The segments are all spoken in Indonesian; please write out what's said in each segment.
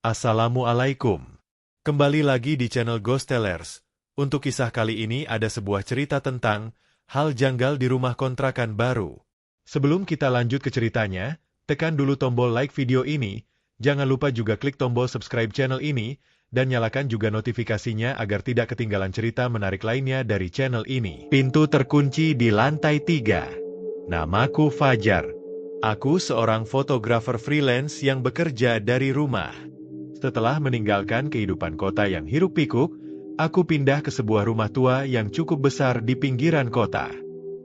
Assalamualaikum. Kembali lagi di channel Ghost Tellers. Untuk kisah kali ini ada sebuah cerita tentang hal janggal di rumah kontrakan baru. Sebelum kita lanjut ke ceritanya, tekan dulu tombol like video ini, jangan lupa juga klik tombol subscribe channel ini, dan nyalakan juga notifikasinya agar tidak ketinggalan cerita menarik lainnya dari channel ini. Pintu terkunci di lantai 3. Namaku Fajar. Aku seorang fotografer freelance yang bekerja dari rumah. Setelah meninggalkan kehidupan kota yang hiruk-pikuk, aku pindah ke sebuah rumah tua yang cukup besar di pinggiran kota.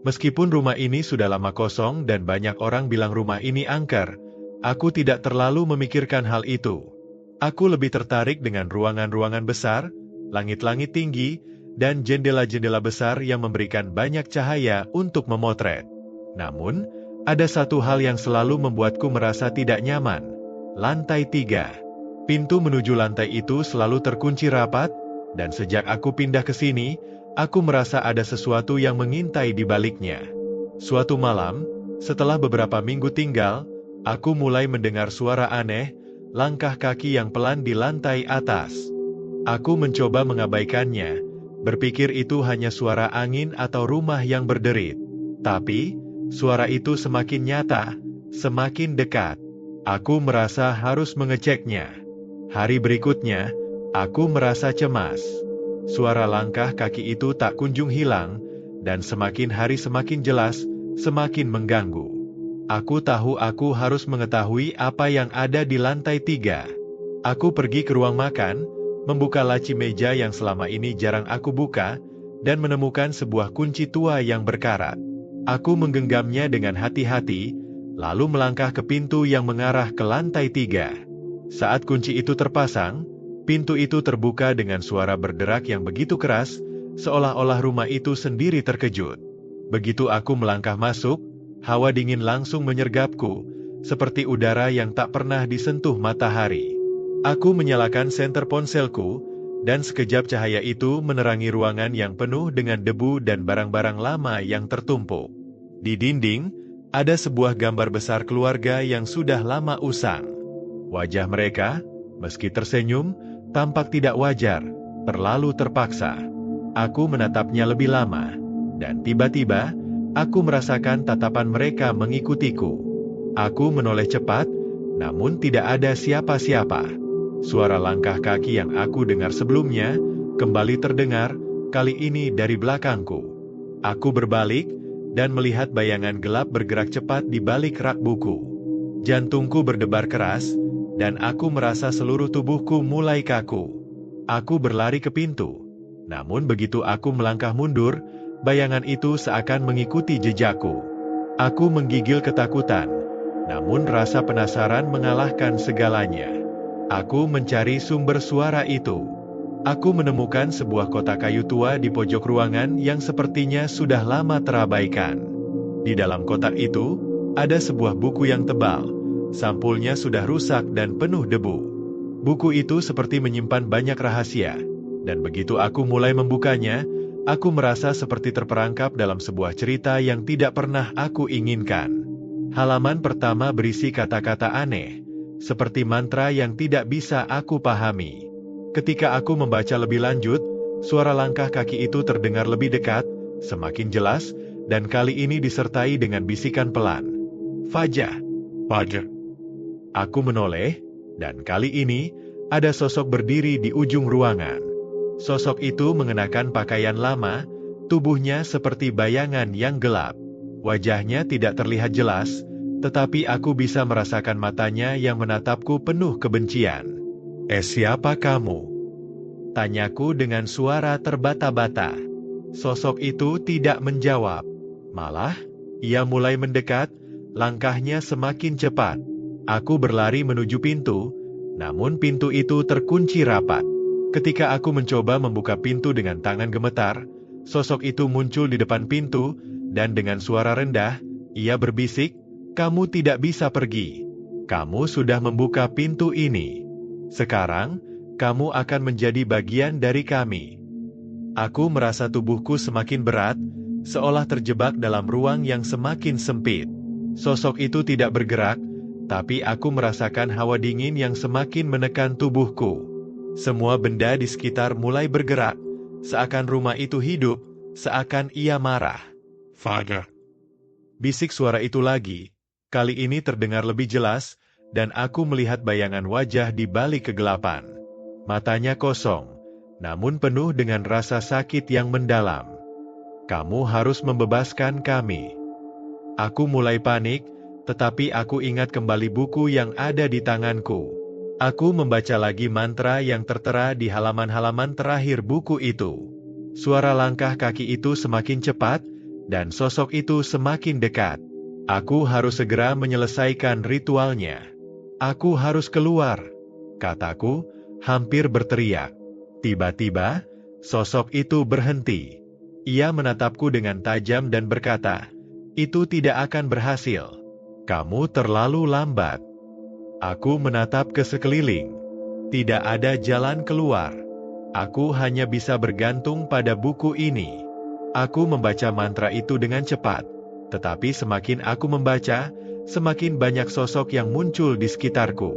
Meskipun rumah ini sudah lama kosong dan banyak orang bilang rumah ini angker, aku tidak terlalu memikirkan hal itu. Aku lebih tertarik dengan ruangan-ruangan besar, langit-langit tinggi, dan jendela-jendela besar yang memberikan banyak cahaya untuk memotret. Namun, ada satu hal yang selalu membuatku merasa tidak nyaman. Lantai 3. Pintu menuju lantai itu selalu terkunci rapat, dan sejak aku pindah ke sini, aku merasa ada sesuatu yang mengintai di baliknya. Suatu malam, setelah beberapa minggu tinggal, aku mulai mendengar suara aneh, langkah kaki yang pelan di lantai atas. Aku mencoba mengabaikannya, berpikir itu hanya suara angin atau rumah yang berderit. Tapi, suara itu semakin nyata, semakin dekat. Aku merasa harus mengeceknya. Hari berikutnya, aku merasa cemas. Suara langkah kaki itu tak kunjung hilang, dan semakin hari semakin jelas, semakin mengganggu. Aku tahu aku harus mengetahui apa yang ada di lantai 3. Aku pergi ke ruang makan, membuka laci meja yang selama ini jarang aku buka, dan menemukan sebuah kunci tua yang berkarat. Aku menggenggamnya dengan hati-hati, lalu melangkah ke pintu yang mengarah ke lantai 3. Saat kunci itu terpasang, pintu itu terbuka dengan suara berderak yang begitu keras, seolah-olah rumah itu sendiri terkejut. Begitu aku melangkah masuk, hawa dingin langsung menyergapku, seperti udara yang tak pernah disentuh matahari. Aku menyalakan senter ponselku, dan sekejap cahaya itu menerangi ruangan yang penuh dengan debu dan barang-barang lama yang tertumpuk. Di dinding, ada sebuah gambar besar keluarga yang sudah lama usang. Wajah mereka, meski tersenyum, tampak tidak wajar, terlalu terpaksa. Aku menatapnya lebih lama, dan tiba-tiba, aku merasakan tatapan mereka mengikutiku. Aku menoleh cepat, namun tidak ada siapa-siapa. Suara langkah kaki yang aku dengar sebelumnya, kembali terdengar, kali ini dari belakangku. Aku berbalik, dan melihat bayangan gelap bergerak cepat di balik rak buku. Jantungku berdebar keras, dan aku merasa seluruh tubuhku mulai kaku. Aku berlari ke pintu. Namun begitu aku melangkah mundur, bayangan itu seakan mengikuti jejakku. Aku menggigil ketakutan, namun rasa penasaran mengalahkan segalanya. Aku mencari sumber suara itu. Aku menemukan sebuah kotak kayu tua di pojok ruangan yang sepertinya sudah lama terabaikan. Di dalam kotak itu, ada sebuah buku yang tebal. Sampulnya sudah rusak dan penuh debu. Buku itu seperti menyimpan banyak rahasia, dan begitu aku mulai membukanya, aku merasa seperti terperangkap dalam sebuah cerita yang tidak pernah aku inginkan. Halaman pertama berisi kata-kata aneh, seperti mantra yang tidak bisa aku pahami. Ketika aku membaca lebih lanjut, suara langkah kaki itu terdengar lebih dekat, semakin jelas, dan kali ini disertai dengan bisikan pelan. Fajar. Fajar. Aku menoleh, dan kali ini, ada sosok berdiri di ujung ruangan. Sosok itu mengenakan pakaian lama, tubuhnya seperti bayangan yang gelap. Wajahnya tidak terlihat jelas, tetapi aku bisa merasakan matanya yang menatapku penuh kebencian. Siapa kamu? Tanyaku dengan suara terbata-bata. Sosok itu tidak menjawab. Malah, ia mulai mendekat, langkahnya semakin cepat. Aku berlari menuju pintu, namun pintu itu terkunci rapat. Ketika aku mencoba membuka pintu dengan tangan gemetar, sosok itu muncul di depan pintu, dan dengan suara rendah, ia berbisik, "Kamu tidak bisa pergi. Kamu sudah membuka pintu ini. Sekarang, kamu akan menjadi bagian dari kami." Aku merasa tubuhku semakin berat, seolah terjebak dalam ruang yang semakin sempit. Sosok itu tidak bergerak, tapi aku merasakan hawa dingin yang semakin menekan tubuhku. Semua benda di sekitar mulai bergerak, seakan rumah itu hidup, seakan ia marah. Father. Bisik suara itu lagi, kali ini terdengar lebih jelas, dan aku melihat bayangan wajah di balik kegelapan. Matanya kosong, namun penuh dengan rasa sakit yang mendalam. Kamu harus membebaskan kami. Aku mulai panik, tetapi aku ingat kembali buku yang ada di tanganku. Aku membaca lagi mantra yang tertera di halaman-halaman terakhir buku itu. Suara langkah kaki itu semakin cepat, dan sosok itu semakin dekat. Aku harus segera menyelesaikan ritualnya. Aku harus keluar, kataku, hampir berteriak. Tiba-tiba, sosok itu berhenti. Ia menatapku dengan tajam dan berkata, "Itu tidak akan berhasil. Kamu terlalu lambat." Aku menatap ke sekeliling. Tidak ada jalan keluar. Aku hanya bisa bergantung pada buku ini. Aku membaca mantra itu dengan cepat, tetapi semakin aku membaca, semakin banyak sosok yang muncul di sekitarku.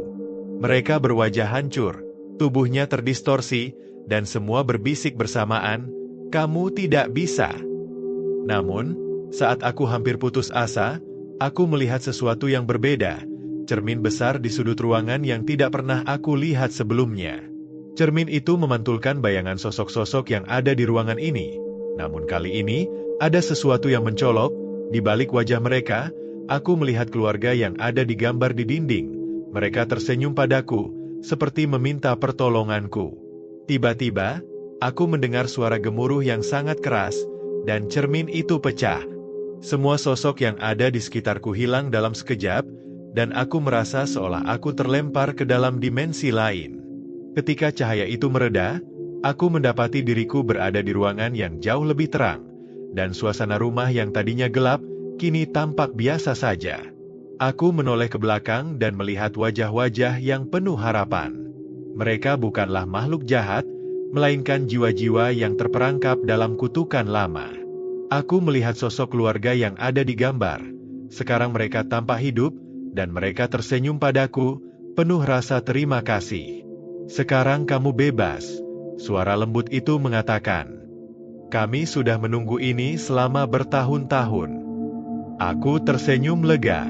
Mereka berwajah hancur, tubuhnya terdistorsi, dan semua berbisik bersamaan, "Kamu tidak bisa." Namun, saat aku hampir putus asa, aku melihat sesuatu yang berbeda, cermin besar di sudut ruangan yang tidak pernah aku lihat sebelumnya. Cermin itu memantulkan bayangan sosok-sosok yang ada di ruangan ini. Namun kali ini, ada sesuatu yang mencolok, di balik wajah mereka, aku melihat keluarga yang ada di gambar di dinding. Mereka tersenyum padaku, seperti meminta pertolonganku. Tiba-tiba, aku mendengar suara gemuruh yang sangat keras, dan cermin itu pecah. Semua sosok yang ada di sekitarku hilang dalam sekejap, dan aku merasa seolah aku terlempar ke dalam dimensi lain. Ketika cahaya itu mereda, aku mendapati diriku berada di ruangan yang jauh lebih terang, dan suasana rumah yang tadinya gelap, kini tampak biasa saja. Aku menoleh ke belakang dan melihat wajah-wajah yang penuh harapan. Mereka bukanlah makhluk jahat, melainkan jiwa-jiwa yang terperangkap dalam kutukan lama. Aku melihat sosok keluarga yang ada di gambar. Sekarang mereka tampak hidup, dan mereka tersenyum padaku, penuh rasa terima kasih. "Sekarang kamu bebas," suara lembut itu mengatakan. "Kami sudah menunggu ini selama bertahun-tahun." Aku tersenyum lega.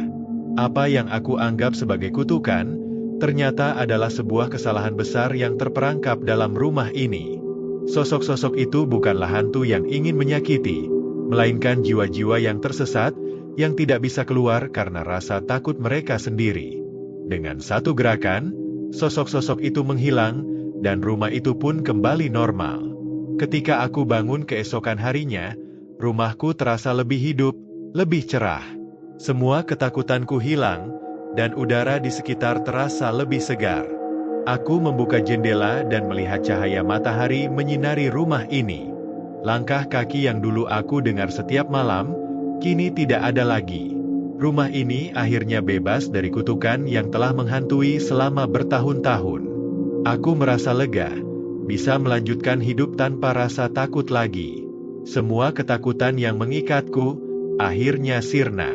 Apa yang aku anggap sebagai kutukan, ternyata adalah sebuah kesalahan besar yang terperangkap dalam rumah ini. Sosok-sosok itu bukanlah hantu yang ingin menyakiti, melainkan jiwa-jiwa yang tersesat, yang tidak bisa keluar karena rasa takut mereka sendiri. Dengan satu gerakan, sosok-sosok itu menghilang, dan rumah itu pun kembali normal. Ketika aku bangun keesokan harinya, rumahku terasa lebih hidup, lebih cerah. Semua ketakutanku hilang, dan udara di sekitar terasa lebih segar. Aku membuka jendela dan melihat cahaya matahari menyinari rumah ini. Langkah kaki yang dulu aku dengar setiap malam, kini tidak ada lagi. Rumah ini akhirnya bebas dari kutukan yang telah menghantui selama bertahun-tahun. Aku merasa lega, bisa melanjutkan hidup tanpa rasa takut lagi. Semua ketakutan yang mengikatku, akhirnya sirna.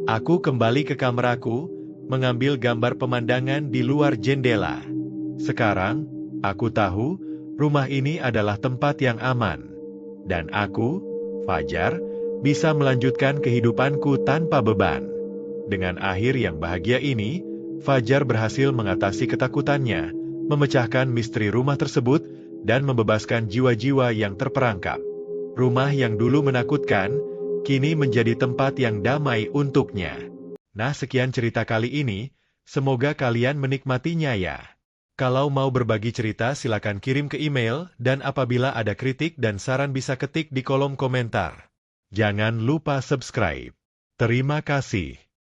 Aku kembali ke kameraku, mengambil gambar pemandangan di luar jendela. Sekarang, aku tahu, rumah ini adalah tempat yang aman. Dan aku, Fajar, bisa melanjutkan kehidupanku tanpa beban. Dengan akhir yang bahagia ini, Fajar berhasil mengatasi ketakutannya, memecahkan misteri rumah tersebut, dan membebaskan jiwa-jiwa yang terperangkap. Rumah yang dulu menakutkan, kini menjadi tempat yang damai untuknya. Nah, sekian cerita kali ini, semoga kalian menikmatinya ya. Kalau mau berbagi cerita silakan kirim ke email, dan apabila ada kritik dan saran bisa ketik di kolom komentar. Jangan lupa subscribe. Terima kasih.